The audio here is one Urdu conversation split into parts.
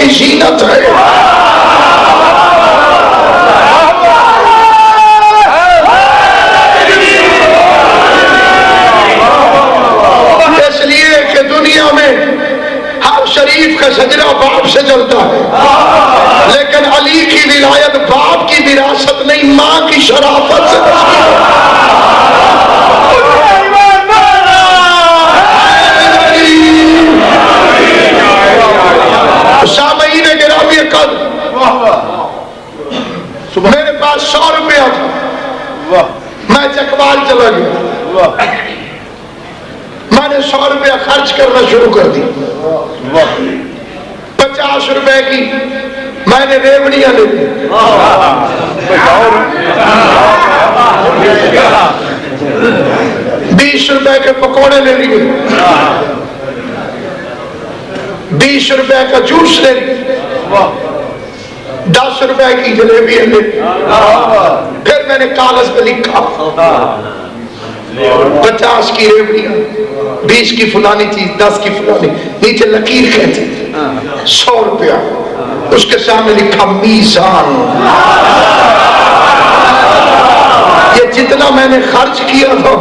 کی زینت ہے. اس لیے کہ دنیا میں ہر شریف کا شجرہ باپ سے چلتا ہے، لیکن علی کی ولایت باپ کی وراثت نہیں، ماں کی شرافت سے بچتی ہے. سامعین گرامی قدر، میرے پاس 100 روپیہ تھا، میں چکوال چلا گیا، میں نے 100 روپیہ خرچ کرنا شروع کر دی. 50 روپے کی میں نے ریوڑیاں لے لی، 20 روپے کے پکوڑے لے لیے، 20 روپے کا جوس لے لی، 10 روپے کی جلیبیاں لے لی. پھر میں نے کاغذ پہ لکھا 50 کی ریوڑیاں، 20 کی فلانی چیز، 10 کی فلانی، نیچے لکیر کہتے 100 روپیہ. اس کے سامنے لکھا میزان. یہ جتنا میں نے خرچ کیا تھا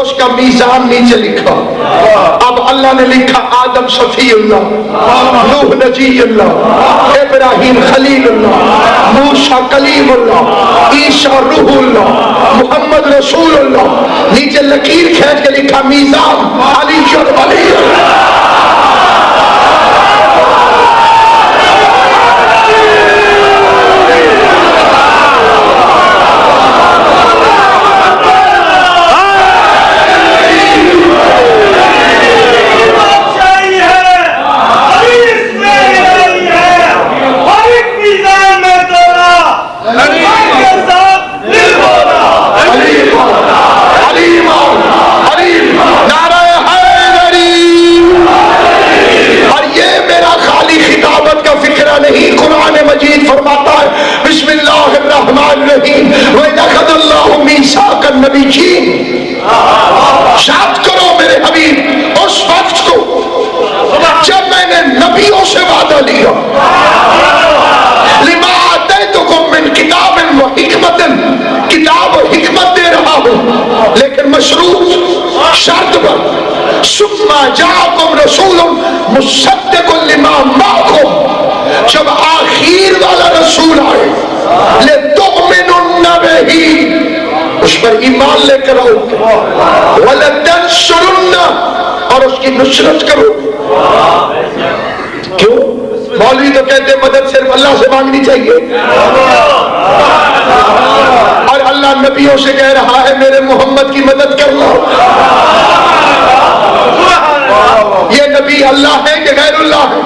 اس کا میزان نیچے لکھا. اب اللہ نے لکھا آدم صفی اللہ، نوح نجی اللہ، ابراہیم خلیل اللہ، موسیٰ کلیم اللہ، عیسیٰ روح اللہ، محمد رسول اللہ. نیچے لکیر کھینچ کے لکھا میزان علی ولی اللہ. نہیں، قرآن مجید فرماتا ہے بسم اللہ الرحمن الرحیم وَإِذَا أَخَذَ اللَّهُ مِيثَاقَ النَّبِيِّينَ. یاد کرو میرے حبیب اس وقت کو جب میں نے نبیوں سے وعدہ لیا، لِمَا آتَيْتُكُم مِّن كِتَابٍ وَحِكْمَةٍ، کتاب و حکمت دے رہا ہوں لیکن مشروط شرط پر. ثُمَّ جَاءَكُمْ رَسُولٌ مُصَدِّقٌ لِمَا مَعَكُمْ، جب آخیر والا رسول آئے لِتُؤْمِنُنَّ بِهِ، اس پر ایمان لے کر آؤ، وَلَتَنْصُرُنَّ، اور اس کی نصرت کرو. کیوں؟ مولوی تو کہتے مدد صرف اللہ سے مانگنی چاہیے، اور اللہ نبیوں سے کہہ رہا ہے میرے محمد کی مدد کرنا. یہ نبی اللہ ہے کہ غیر اللہ ہے؟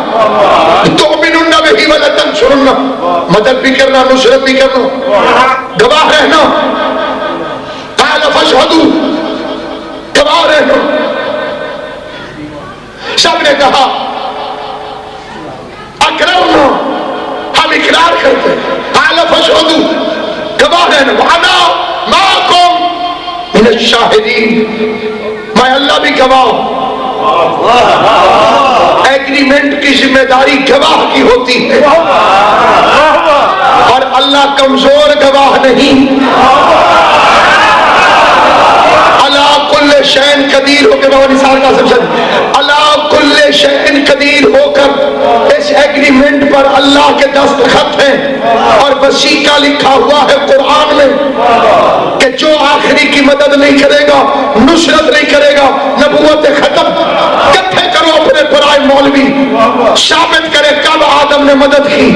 تؤمنون بہ ولا تنصرون، مدد بھی کرنا، نصرت بھی کرنا، گواہ رہنا. قال فاشهدوا، گواہ رہنا. سب نے کہا اقررنا، ہم اقرار کرتے. قال فاشهدوا، گواہ رہنا. وانا معكم من الشاہدین، میں اللہ بھی گواہ. ایگریمنٹ کی ذمہ داری گواہ کی ہوتی ہے، اور اللہ کمزور گواہ نہیں. اللہ کل شین قدیر ہو کے بابا نثار کا سب سے اللہ کل شین قدیر ہو کر اس ایگریمنٹ پر اللہ کے دستخط ہیں، اور وثیقہ لکھا ہوا ہے قرآن میں کہ جو آخری کی مدد نہیں کرے گا، نصرت نہیں کرے گا، نبوت ختم. کتھے کرو اپنے پرائے مولوی، ثابت کرے کب آدم نے مدد کی.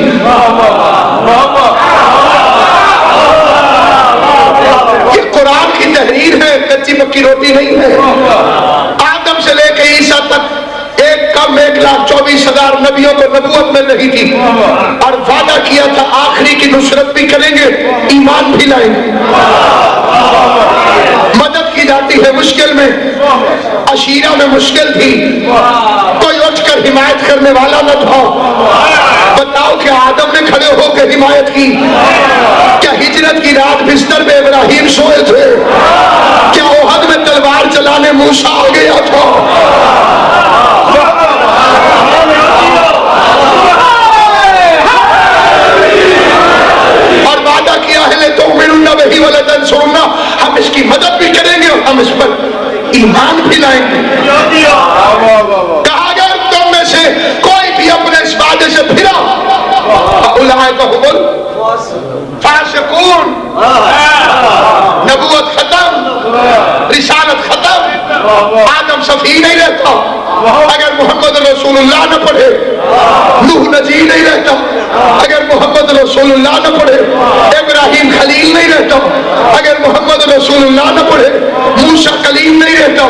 یہ قرآن کی تحریر ہے، کچی پکی روٹی نہیں ہے. آدم سے لے کے عیسیٰ تک 1,24,000 نبیوں کو نبوت میں نہیں تھی، اور وعدہ کیا تھا آخری کی نصرت بھی کریں گے، ایمان بھی لائیں گے. مدد کی جاتی ہے مشکل میں. عشیرہ میں مشکل تھی، کوئی اٹھ کر حمایت کرنے والا نہ تھا. بتاؤ کہ آدم نے کھڑے ہو کے حمایت کی؟ کیا ہجرت کی رات بستر میں ابراہیم سوئے تھے؟ کیا احد میں تلوار چلانے موسیٰ آ گیا تھا؟ ایمان بھی لائیں گے. کہا گیا تم میں سے کوئی بھی اپنے اس وعدے سے پھرا اولئک هم الفاسقون. نبوت ختم، رسالت ختم، آدم صفی نہیں رہتا اگر محمد رسول اللہ نہ پڑھے، نوح نجی نہیں رہتا اگر محمد رسول اللہ نہ پڑھے، ابراہیم خلیل نہیں رہتا اگر محمد رسول اللہ نہ پڑھے، موسیٰ کلیم نہیں رہتا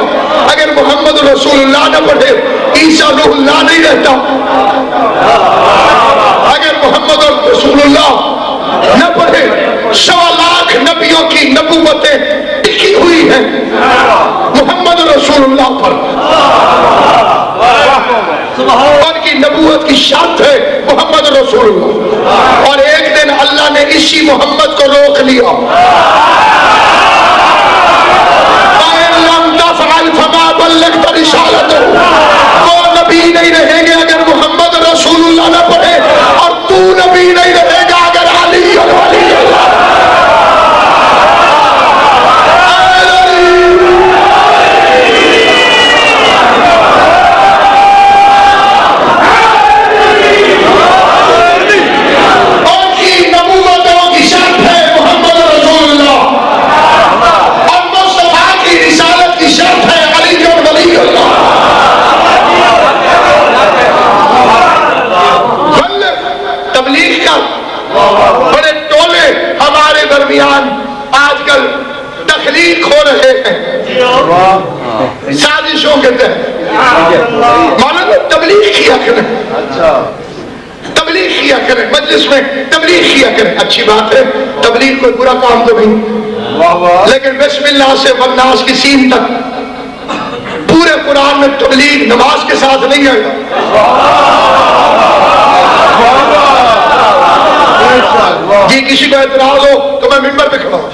اگر محمد رسول اللہ نہ پڑھے، عیسیٰ روح اللہ نہیں رہتا اگر محمد رسول اللہ نہ پڑھے. 1.25 لاکھ نبیوں کی نبوتیں ٹکی ہوئی ہیں محمد رسول اللہ پر. ان کی نبوت کی شرط ہے محمد رسول اللہ. اور ایک دن اللہ نے اسی محمد کو روک لیا. وَإِن لَمْ تَفْعَلْ فَمَا بَلَّغْتَ رِسَالَتَهُ. وہ نبی نہیں رہیں گے اگر محمد رسول اللہ نہ پڑھے، اور تو نبی نہیں رہے گا اگر علی اور ولی اللہ. بڑے ٹولے ہمارے درمیان آج کل تخلیق ہو رہے ہیں سازشوں کے تحت. مولانا تبلیغ کیا کریں، تبلیغ کیا کریں، مجلس میں تبلیغ کیا کریں. اچھی بات ہے، تبلیغ کوئی برا کام تو نہیں، لیکن بسم اللہ سے والناس کی سین تک پورے قرآن میں تبلیغ نماز کے ساتھ نہیں آئے گا. جی کسی کو اعتراض ہو تو میں ممبر پہ کھڑا ہوں.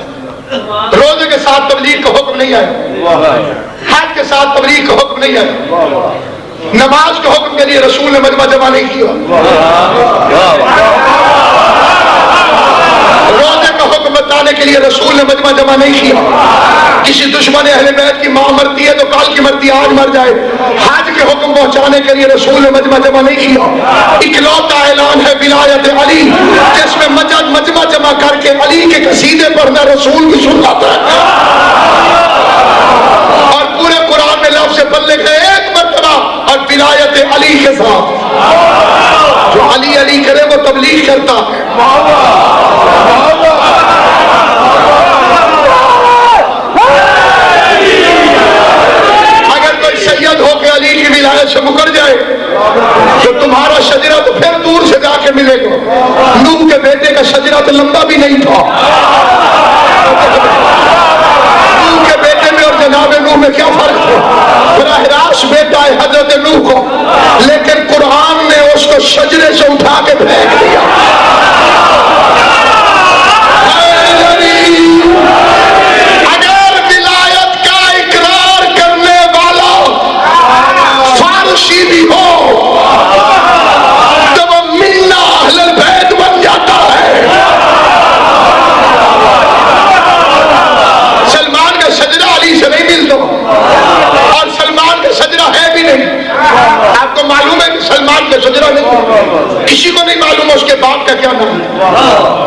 روزے کے ساتھ تبلیغ کا حکم نہیں آیا، حج کے ساتھ تبلیغ کا حکم نہیں آیا، نماز کے حکم کے لیے رسول نے مجمع جمع نہیں کیا، روزے کا حکم بتانے کے لیے رسول نے مجمع جمع نہیں کیا. کسی دشمن اہل بیت کی ماں مرتی ہے تو کل کی مرتی آج مر جائے، حج کے حکم پہنچانے کے لیے رسول نے مجمع جمع نہیں کیا. اکلوتا اعلان ہے ولایت علی جس میں مجمع جمع کر کے علی کے قصیدے پڑھنا رسول کی سنت ہے. اور پورے قرآن میں لفظ بلغ ہے ایک مرتبہ، اور ولایت علی کے ساتھ جو علی علی کرے وہ تبلیغ کرتا ہے. سید ہو کے علی کی ولایت سے مکر جائے تو تمہارا شجرہ تو پھر دور سے جا کے ملے گا. نوح کے بیٹے کا شجرہ تو لمبا بھی نہیں تھا. نوح کے بیٹے میں اور جناب نوح میں کیا فرق ہے؟ براہ راست بیٹا ہے حضرت نوح کو، لیکن قرآن نے اس کو شجرے سے اٹھا کے پھینک دیا. بھی ہو تو وہ منا اہل البیت بن جاتا ہے. سلمان کا شجرہ علی سے نہیں ملتا، اور سلمان کا شجرہ ہے بھی نہیں. آپ کو معلوم ہے کہ سلمان کا شجرہ نہیں، کسی کو نہیں معلوم اس کے باپ کا کیا نام ہے،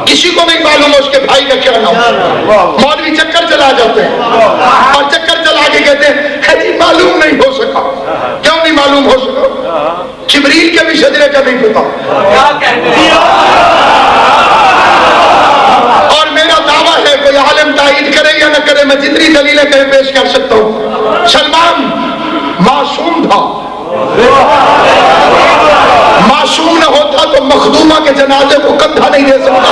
کسی کو نہیں معلوم اس کے بھائی کا کیا نام ہے. مولوی چکر چلا جاتے ہیں اور چکر چلا کے کہتے ہیں جی معلوم نہیں ہو سکا. کیوں نہیں معلوم ہو سکا؟ جبریل کے بھی شجرے کا نہیں پتا. اور میرا دعویٰ ہے کوئی عالم تائید کرے یا نہ کرے، میں جتنی دلیلیں کہیں پیش کر سکتا ہوں. سلمان معصوم تھا، معصوم نہ ہوتا تو مخدومہ کے جنازے کو کندھا نہیں دے سکتا.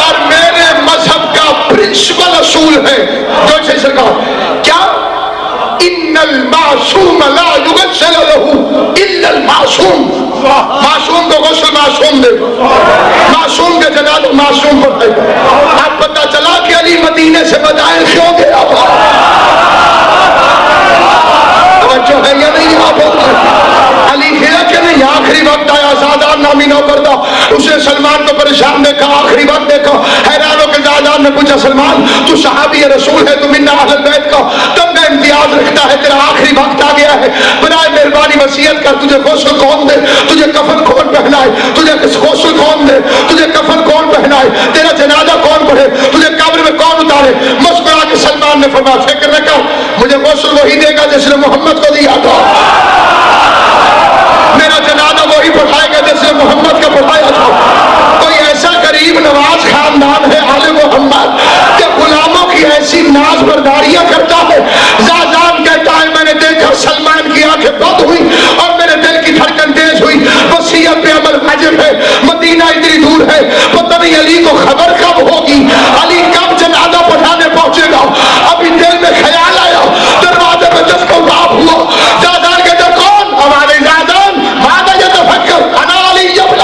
اور میرے مذہب کا پرنسپل اصول ہے جو اسے سرکار کیا ان المعصوم لا یغسل له الا المعصوم. معصوم کو غسل معصوم دے، معصوم کے جنازہ معصوم پڑھائے. اب پتہ چلا کہ علی مدینے سے بدائل کیوں گیا. توجہ ہے یا نہیں؟ آپ علی گیا کہ نہیں؟ آخری وقت آیا، سادات نامی نوکر تھا، اس نے سلمان کو پریشان دیکھا، آخری وقت دیکھا، حیران نے پوچھا سلمان تو صحابی رسول ہے، تو منا اہل بیت کا تب میں امتیاز رکھتا ہے، تیرا آخری وقت آ گیا ہے، برائے مہربانی وصیت کر، تجھے غسل کون دے، تجھے کفن کون پہنائے، تجھے غسل کون دے، تجھے کفن کون پہنائے، تیرا جنازہ کون پڑھے، تجھے قبر میں کون اتارے؟ مسکرا کے سلمان نے فرمایا فکر نہ کر، مجھے غسل وہی دے گا جس نے محمد کو دیا تھا، میرا جنازہ وہی پڑھائے گا جس نے محمد کا پڑھایا تھا۔ کوئی ایسا غریب نواز خاندان ہے آل محمد کہ غلاموں کی ایسی ناز برداریاں کرتا ہے، زازان کہتا ہے میں نے دیکھا سلمان کی آنکھیں بند ہوئی اور میرے دل کی دھڑکن تیز ہوئی، وصیت پہ عمل واجب ہے، مدینہ اتنی دور ہے، پتہ نہیں علی کو خبر کب ہوگی، علی کب جنازہ پڑھانے پہنچے گا۔ ابھی دل میں خیال آیا، دروازے پہ جس کو باپ ہوا، زازان کہتا کون؟ ہمارے زازان، ماذا یتفکر انا علی ابن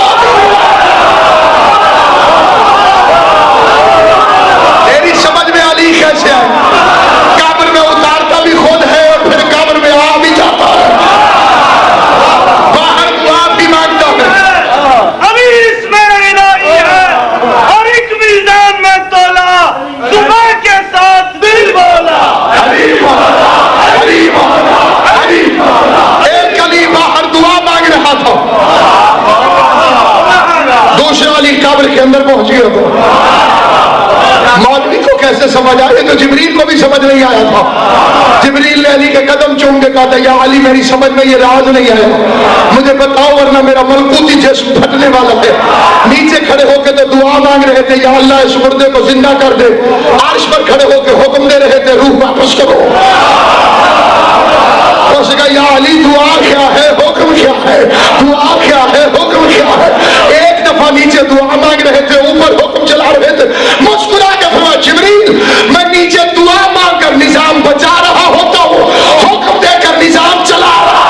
تیری سمجھ میں علی کیسے ہے؟ قبر میں اتارتا بھی خود ہے اور پھر قبر میں آ بھی جاتا ہے، باہر دعا بھی مانگتا ہے۔ ابھی اس میں الہی ہے اور ایک میزان میں تولا، صبح کے ساتھ دل بولا علی مولا، علی مولا، علی مولا۔ ایک علی باہر دعا مانگ رہا تھا، دوسرا علی قبر کے اندر پہنچ گیا تھا۔ مولوی کو کیسے سمجھ آئے تو جبریل کو بھی سمجھ نہیں آیا تھا۔ جبریل نے علی کے قدم چوم کے کہا تھا یا علی میری سمجھ میں یہ راز نہیں آیا، مجھے بتاؤ ورنہ میرا ملکوتی جسم پھٹنے والا ہے۔ نیچے کھڑے ہو کے تو دعا مانگ رہے تھے یا اللہ اس مردے کو زندہ کر دے، عرش پر کھڑے ہو کے حکم دے رہے تھے روح واپس کرو۔ اس نے کہا یا علی دعا کیا ہے، حکم کیا ہے، دعا کیا ہے، حکم کیا ہے؟ ایک دفعہ نیچے دعا مانگ رہے تھے، اوپر حکم چلا رہے تھے، مسکرا کے فرمایا جبریل میں نیچے دعا مانگ کر نظام بچا رہا ہوتا ہوں، حکم دے کر نظام چلا رہا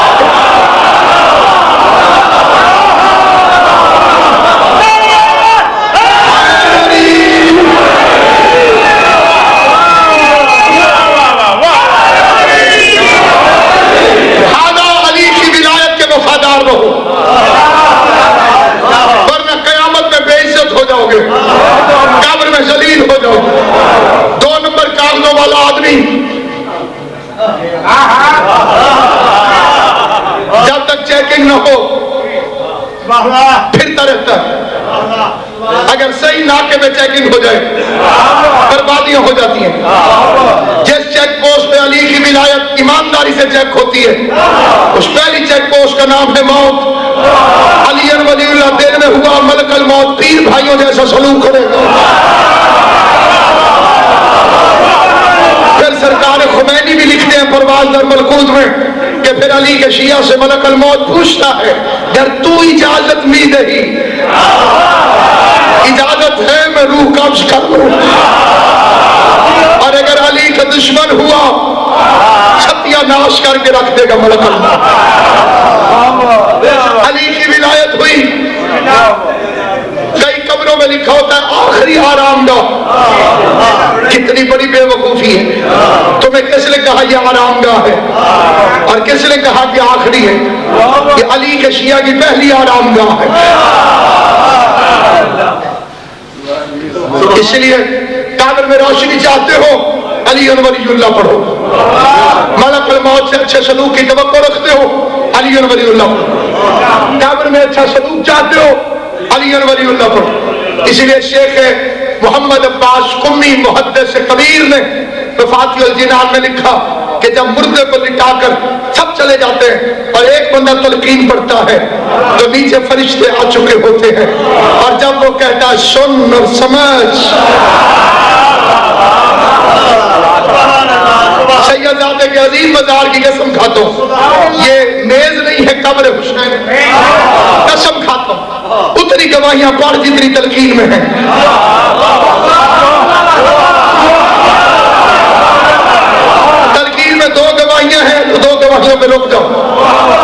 وفادار رہو ورنہ قیامت میں بے عزت ہو جاؤ گے، قبر میں ذلیل ہو جاؤ گے۔ 2 نمبر کاغذوں والا آدمی جب تک چیکنگ نہ ہو پھرتا رہتا ہے، اگر صحیح ناکے میں چیکنگ ہو جائے بربادیاں ہو جاتی ہیں۔ جس چیک پوسٹ پہ علی کی ولایت ایمانداری سے چیک ہوتی ہے اس پہلی چیک پوسٹ کا نام ہے موت۔ علی ولی اللہ دل میں ہوا ملک الموت پیر بھائیوں جیسا سلوک کرے گا۔ پھر سرکار خمینی بھی لکھتے ہیں پرواز در ملکوت میں کہ پھر علی کے شیعہ سے ملک الموت پوچھتا ہے گر تو اجازت می دہی، اجازت ہے میں روح قبض کر لوں، اور اگر علی کا دشمن ہوا ستیہ ناش کر کے رکھ دے گا ملک الموت۔ علی کی ولایت ہوئی، کئی قبروں میں لکھا ہوتا ہے آخری آرام گاہ۔ کتنی بڑی بے وقوفی ہے، تمہیں کس نے کہا یہ آرام گاہ ہے اور کس نے کہا کہ آخری ہے؟ یہ علی کے شیعہ کی پہلی آرام گاہ ہے۔ اس لیے قبر میں روشنی چاہتے ہو علی ولی اللہ پڑھو، ملک الموت سے اچھے سلوک کی توقع رکھتے ہو علی ولی اللہ پڑھو، قبر میں اچھا سلوک چاہتے ہو علی ولی اللہ پڑھو۔ اس لیے شیخ محمد عباس قمی محدث کبیر نے وفاتی الجنان میں لکھا کہ جب مردے کو لٹا کر سب چلے جاتے ہیں اور ایک بندہ تلقین پڑھتا ہے تو نیچے فرشتے آ چکے ہوتے ہیں، اور جب وہ کہتا ہے سن اور سمجھ، سیدزادے کے عظیم مزار کی قسم کھاتا ہوں یہ نیز نہیں ہے قبر حسین، قسم کھاتا ہوں اتنی گواہیاں پڑھ جتنی تلقین میں ہیں۔ تلقین میں 2 گواہیاں ہیں تو 2 گواہیوں پہ رک جاؤ،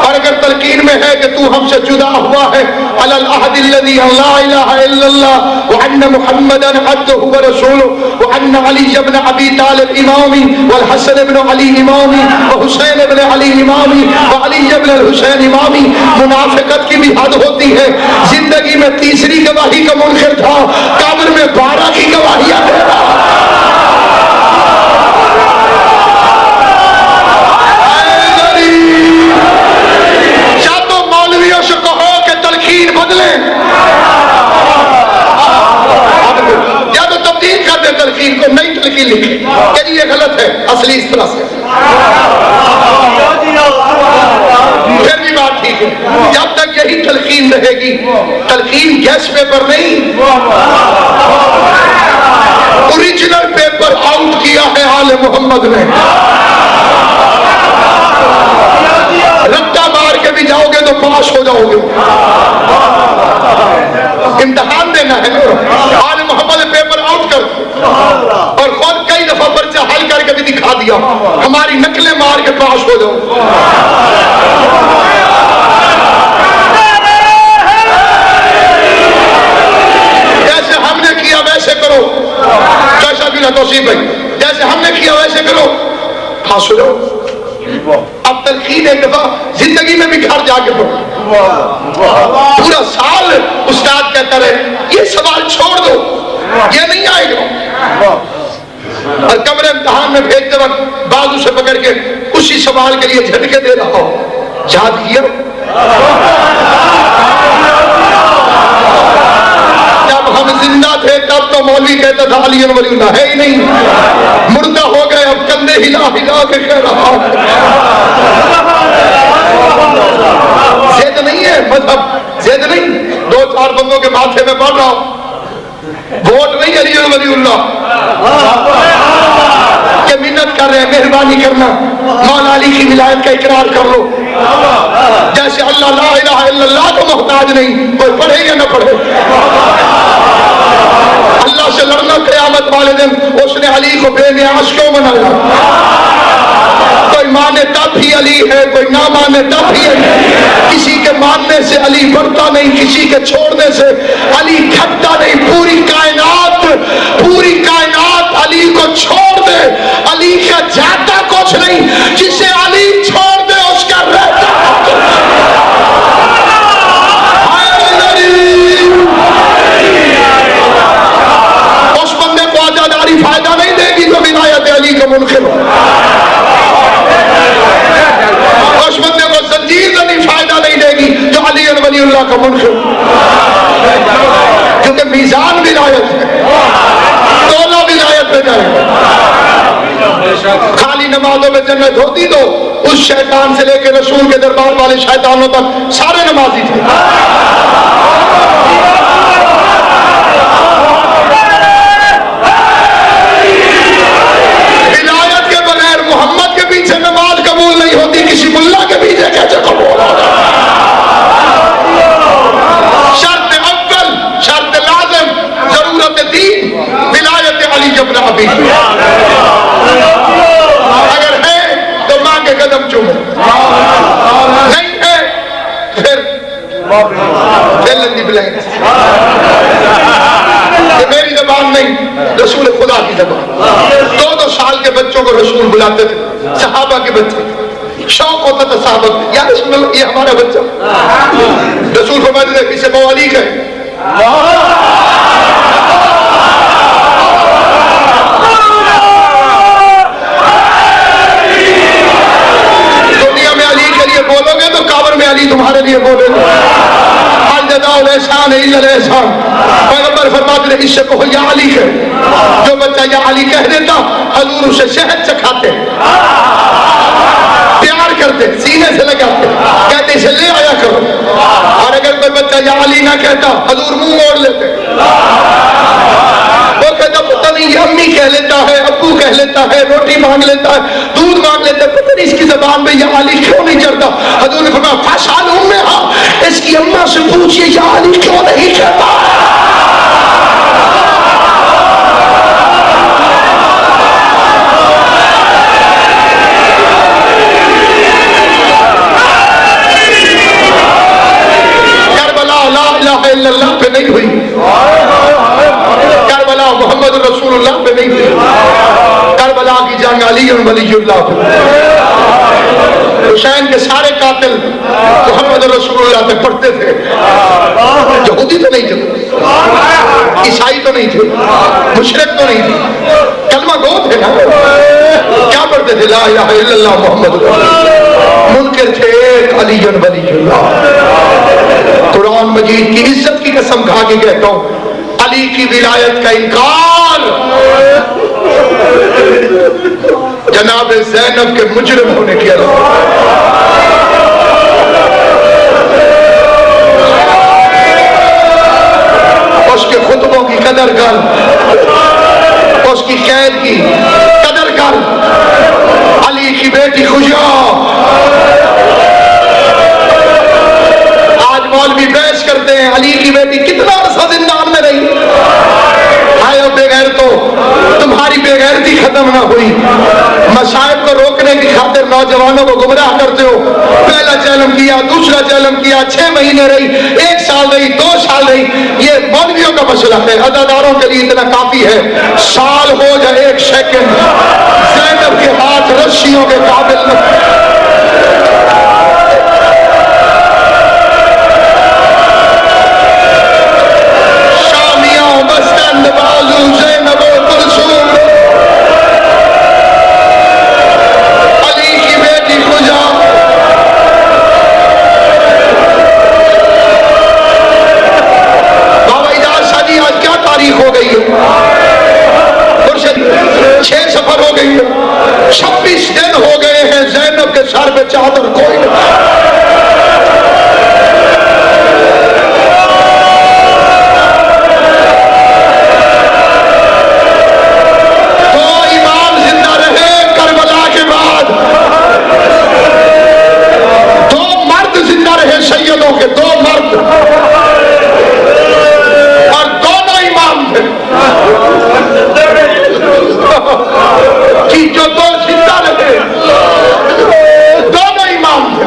اور اگر تلقین میں ہے کہ تو ہم سے جدا ہوا ہے علی العہد الذی لا الہ الا اللہ وان محمدا عبدہ ورسولہ وان علی بن ابی طالب امامی والحسن بن علی امامی وحسین بن علی امامی وعلی بن الحسین امامی۔ منافقت کی بھی حد ہوتی ہے، زندگی میں تیسری گواہی کا منکر تھا، قبر میں 12 کی گواہیاں دے رہا۔ تلقین کو نئی تلقین لکھی کہ یہ غلط ہے، اصلی اس طرح سے، پھر بھی بات ٹھیک ہے۔ جب تک یہی تلقین رہے گی، تلقین گیس پیپر نہیں، اوریجنل پیپر آؤٹ کیا ہے آل محمد نے۔ رٹا مار کے بھی جاؤ گے تو پاس ہو جاؤ گے، امتحان دینا ہے۔ آل محمد نے پیپر آؤٹ کر اور خود کئی دفعہ پرچہ حل کر کے بھی دکھا دیا، ہماری نقلیں مار کے پاس ہو جاؤ۔ جیسے ہم نے کیا ویسے کرو، جیسا بھی نہ توصیف بھائی، جیسے ہم نے کیا ویسے کرو، پاس ہو جاؤ۔ اب تلقین ایک دفعہ زندگی میں بھی گھر جا کے پڑھو، پورا سال استاد کہتا رہے یہ سوال چھوڑ دو، یہ نہیں آئے گا، اور کمرے امتحان میں بھیجتے وقت بازو سے پکڑ کے اسی سوال کے لیے جھٹکے دے رہا ہو، یاد کیا؟ جب ہم زندہ تھے تب تو مولوی کہتا تھا علی ولی اللہ ہے ہی نہیں، مردہ ہو گئے اب کندھے ہلا ہلا کے کہہ رہا ہوں۔ زید نہیں ہے مذہب، زید نہیں، دو چار بندوں کے ماتھے میں پڑھ رہا ہوں، ووٹ نہیں علی ولی اللہ کہ منت کر رہے ہیں، مہربانی کرنا مولا علی کی ولایت کا اقرار کر لو، جیسے اللہ لا الہ الا اللہ کو محتاج نہیں، کوئی پڑھے یا نہ پڑھے۔ اللہ سے لڑنا قیامت والے دن، اس نے علی کو بے نیاز کیوں بنایا؟ کوئی مانے تب بھی علی ہے، کوئی نہ مانے تب بھی علی، کسی کے ماننے سے علی بڑھتا نہیں، کسی کے چھوڑنے سے علی گھٹتا نہیں، پوری کائنات علی کو چھوڑ دے، علی کا جاتا کچھ نہیں، جسے علی چھوڑ دے اس کا رہتا۔ اس بندے کو عزاداری فائدہ نہیں دے گی تو ولایت علی کا منکر ہو، اس بندے کو زنجیر نہیں فائدہ نہیں دے گی جو علی ولی اللہ کا منکر ہو، کیونکہ میزان ولایت ہے، تولہ ولایت پہ جائے۔ خالی نمازوں میں جنت ہوتی تو اس شیطان سے لے کے رسول کے دربار والے شیطانوں تک سارے نمازی تھے۔ ولایت کے بغیر محمد کے پیچھے نماز قبول نہیں ہوتی، کسی ملا کے پیچھے کیسے قبول ہوگا؟ شرط اول، شرط لازم، ضرورت دین، ولایت علی جبر ابی، اگر ہے تو ماں کے قدم چومو، نہیں ہے پھر لندی بلائیں، یہ میری زبان نہیں، رسول خدا کی زبان۔ 2 سال کے بچوں کو رسول بلاتے تھے، صحابہ کے بچے، شوق ہوتا تھا صحابہ یا رسول اللہ یہ ہمارا بچہ، رسول فرماتے تھے اسے موالک ہے، دنیا میں علی کے لیے بولو گے تو قبر میں علی تمہارے لیے بولے گا۔ الاحسان الا الاحسان، پیغمبر فرماتے ہیں اس سے کہو یا علی ہے، جو بچہ یا علی کہہ دیتا حضور اسے شہد چکھاتے، پیار کرتے، سینے سے لگاتے، کہتے اسے لے آیا کرو، اور اگر کوئی بچہ یا علی نہ کہتا حضور منہ موڑ لیتے، وہ کہتا پتہ نہیں یہ امی کہہ لیتا ہے، ابو کہہ لیتا ہے، روٹی مانگ لیتا ہے، دودھ مانگ لیتا ہے، پتہ نہیں اس کی زبان میں یا علی کیوں نہیں چڑھتا۔ حضور نے فرمایا فاسال امہا، اس کی اماں سے پوچھئے یا علی کیوں نہیں کہتا۔ کربلا لا الہ الا اللہ پہ نہیں ہوئی، کربلا محمد رسول اللہ پہ نہیں ہوئی، کربلا کی جنگ علی ولی اللہ پہ۔ حسین کے سارے قاتل محمد رسول اللہ پہ پڑھتے تھے، یہودی تو نہیں تھے، عیسائی تو نہیں تھے، مشرک تو نہیں تھے، کلمہ گو تھے نا، کیا پڑھتے تھے؟ لا الہ الا اللہ محمد رسول اللہ۔ منکر تھے ایک علی ولی اللہ۔ قرآن مجید کی عزت کی قسم کھا کے کہتا ہوں علی کی ولایت کا انکار جناب زینب کے مجرم ہونے کی علامت. اس کے خطبوں کی قدر کر, اس کی قید کی قدر کر. علی کی بیٹی خوشیاں, آج مولوی بحث کرتے ہیں علی کی بیٹی کتنا عرصہ زندان میں رہی. آئے بے غیر تو تمہاری بے غیرتی ختم نہ ہوئی. مصائب کو روکنے کی خاطر نوجوانوں کو گمراہ کرتے ہو. پہلا چیلم کیا, دوسرا چیلم کیا, 6 مہینے رہی, 1 سال رہی, 2 سال رہی. یہ مولویوں کا مسئلہ ہے, اداداروں کے لیے اتنا کافی ہے. سال ہو جائے 1 سیکنڈ, زینب کے ہاتھ رسیوں کے قابل نہ. ہو گئی ہے 6 سفر ہو گئی ہے, 26 دن ہو گئے ہیں زینب کے سر پہ چادر کوئی نہیں. دو امام زندہ رہے کربلا کے بعد, 2 مرد زندہ رہے سیدوں کے, 2 مرد, جو 2 زندہ رہے, دونوں امام تھے.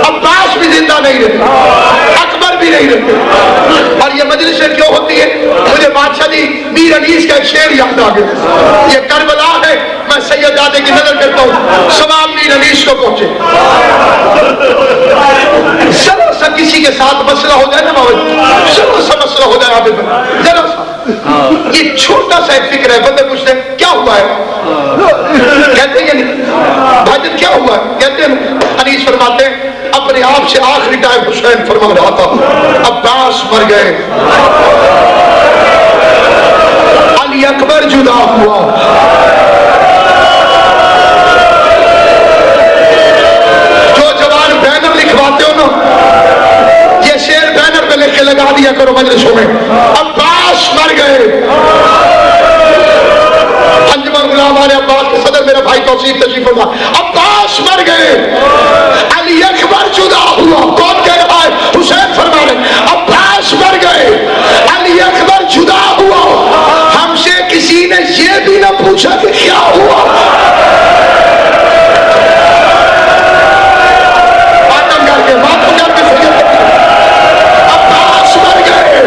عباس بھی زندہ نہیں رہے, اکبر بھی نہیں رہے. اور یہ مجلسیں کیوں ہوتی ہے؟ مجھے بادشاہ جی میر انیس کا ایک شعر یاد آ گیا. یہ کربلا ہے, میں سید دادے کی نظر کرتا ہوں, سوام میر انیس کو پہنچے. ذرا سا کسی کے ساتھ مسئلہ ہو جائے نا بابا, ذرا سا مسئلہ ہو جائے آپ ذرا سا, یہ چھوٹا سا ایک فکر ہے. بندے پوچھتے ہیں کیا ہوا ہے, کہتے ہیں بھائی کیا ہوا ہے, کہتے ہیں حدیث فرماتے ہیں اپنے آپ سے آخری ٹائم حسین فرما رہا تھا عباس مر گئے, علی اکبر جدا ہوا. جو جوان بینر لکھواتے ہو نا, یہ شعر بینر پہ لکھ کے لگا دیا کرو مجلسوں میں, عباس مر گئے. انجمن غلام آل عباس کے صدر میرا بھائی توصیف تشریف فرما, عباس مر گئے, علی اکبر جدا ہوا. کون کہہ رہا ہے؟ حسین فرما رہے عباس مر گئے, علی اکبر جدا ہوا. ہم سے کسی نے یہ بھی نہ پوچھا کہ کیا ہوا. ماتم کر کے عباس مر گئے,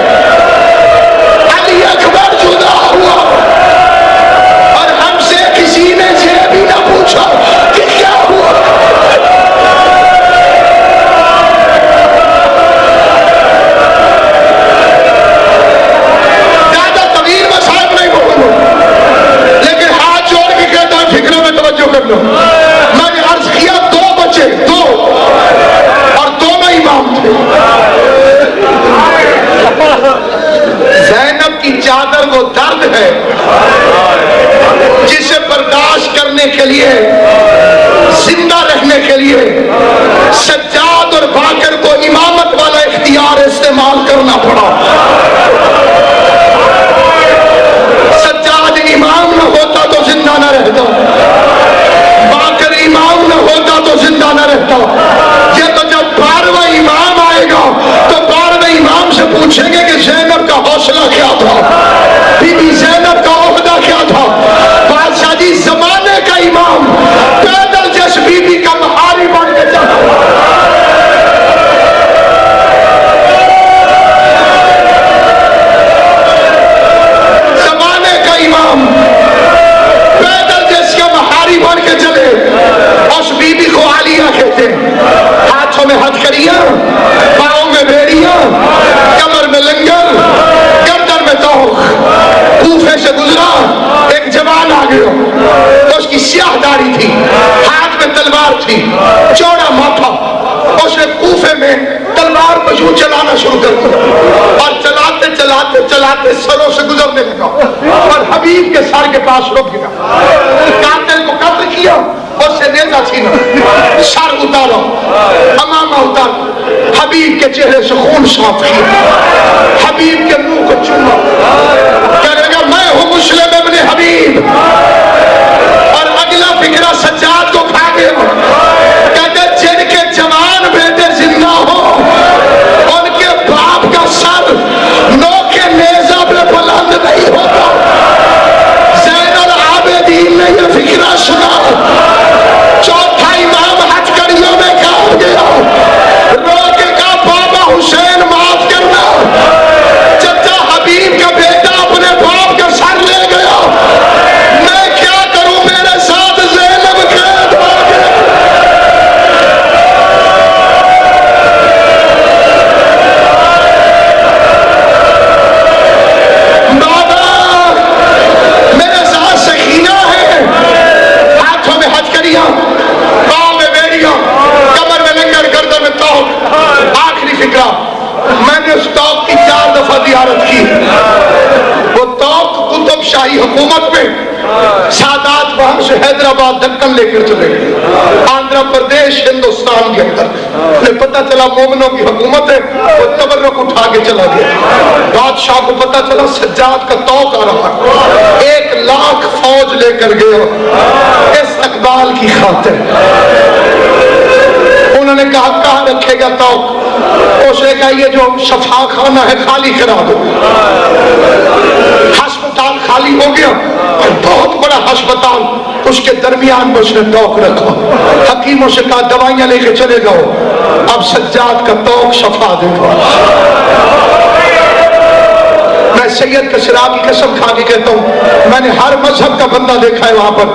علی اکبر جدا ہوا. کسی نے یہ بھی نہ پوچھا کہ کیا ہوا. زیادہ طویل مسائل نہیں بولوں, لیکن ہاتھ جوڑ کے کہتا ہوں فکروں میں توجہ کر لو. میں نے عرض کیا 2 بچے, 2, اور دونوں امام تھے. زینب کی چادر وہ درد ہے جسے برداشت کرنے کے لیے, زندہ رہنے کے لیے سجاد اور باقر کو امامت والا اختیار استعمال کرنا پڑا. سجاد امام نہ ہوتا تو زندہ نہ رہتا, باقر امام نہ ہوتا تو زندہ نہ رہتا. یہ تو جب 12واں امام آئے گا تو 12ویں امام سے پوچھیں گے کہ زینب کا حوصلہ کیا تھا, بی بی زینب کا عہدہ کیا تھا. بادشاہ جی زمانے کا امام پیدل جس بی بی کا مہاری بن کے چلا. زمانے کا امام پیدل جس کا مہاری بن کے چلے. اس بی بی کو عالیہ کہتے ہیں. ہاتھوں میں ہتھکڑیاں, پاؤں میں بیڑیاں, کمر میں لنگر, گردن میں توق. کوفے سے گزرا, ایک جوان آ گیا, اس کی سیاہ داڑھی تھی, ہاتھ میں تلوار تھی, چوڑا ماتھا. اس نے کوفے میں تلوار کو یوں چلانا شروع کر دیا, اور چلاتے چلاتے چلاتے سروں سے گزرنے لگا, اور حبیب کے سر کے پاس رک گیا. قاتل کو قتل کیا. دیا اس سے نیزہ چھینا سر اتارو امامہ اتارو حبیب کے چہرے سے خون صاف کیا حبیب کے منہ کو چوما کہنے لگا میں ہوں مسلم ابن حبیب اور اگلا فکرہ سجاد کو کھا گیا کہتے جن کے جوان بیٹے زندہ ہو ان کے باپ کا سر نو کے نیزہ پہ بلند نہیں ہوتا زین العابدین نے یہ فکرہ سنا چوتھا امام حج کریوں میں کہا گیا رو کے کہا بابا حسین معاف کرنا چچا حبیب کا بیٹا اپنے باپ کا سر لے گیا میں کیا کروں میرے ساتھ زینب قید ہو گئے بابا میرے ساتھ سکینہ ہے ہاتھوں میں حج کریاں پاؤں میں بیڑیاں کمر میں لنگر گردن میں توق آخری فکرہ میں نے اس توق کی 4 دفعہ زیارت کی وہ توق قطب شاہی حکومت میں سادات وہاں سے حیدرآباد دکن لے کر چلے گئے آندھرا پردیش ہندوستان کے اندر انہیں پتہ چلا مومنوں کی حکومت ہے وہ تبرک اٹھا کے چلا گیا بادشاہ کو پتہ چلا سجاد کا توق آ رہا 1 لاکھ فوج لے کر گیا استقبال کی خاطر انہوں نے کہا کہاں رکھے گا توق اس نے کہا یہ جو شفا خانہ ہے خالی کرا دو ہسپتال خالی ہو گیا اور بہت بڑا ہسپتال اس کے درمیان میں اس نے توق رکھا حکیموں سے کہا دوائیاں لے کے چلے جاؤ اب سجاد کا توق شفا دے گا میں سید کسرا کی قسم کھا کے کہتا ہوں میں نے ہر مذہب کا بندہ دیکھا ہے وہاں پر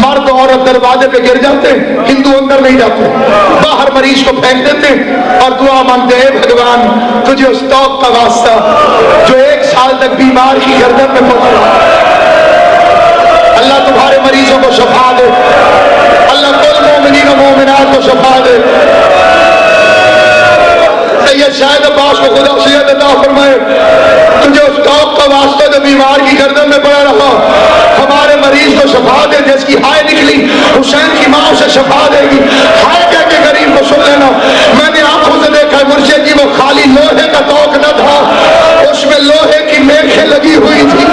مرد عورت دروازے پہ گر جاتے ہندو اندر نہیں جاتے باہر مریض کو پھینک دیتے اور دعا مانگتے ہیں بھگوان تجھے اس توق کا واسطہ جو 1 سال تک بیمار کی گردن میں پکڑا اللہ تمہارے مریضوں کو شفا دے اللہ کل مومنین و مومنات کو شفا دے سید شاہد عباس کو خدا سید عطا فرمائے تجھے اس توق کا واسطہ جو بیمار کی گردن میں پڑا رہا ہمارے مریض کو شفا دے جس کی ہائے نکلی حسین کی ماں سے شفا دے گی ہائے کہہ کے غریب کو سن لینا میں نے آنکھوں سے دیکھا مرشد جی وہ خالی لوہے کا توق نہ تھا اس میں لوہے کی میخیں لگی ہوئی تھی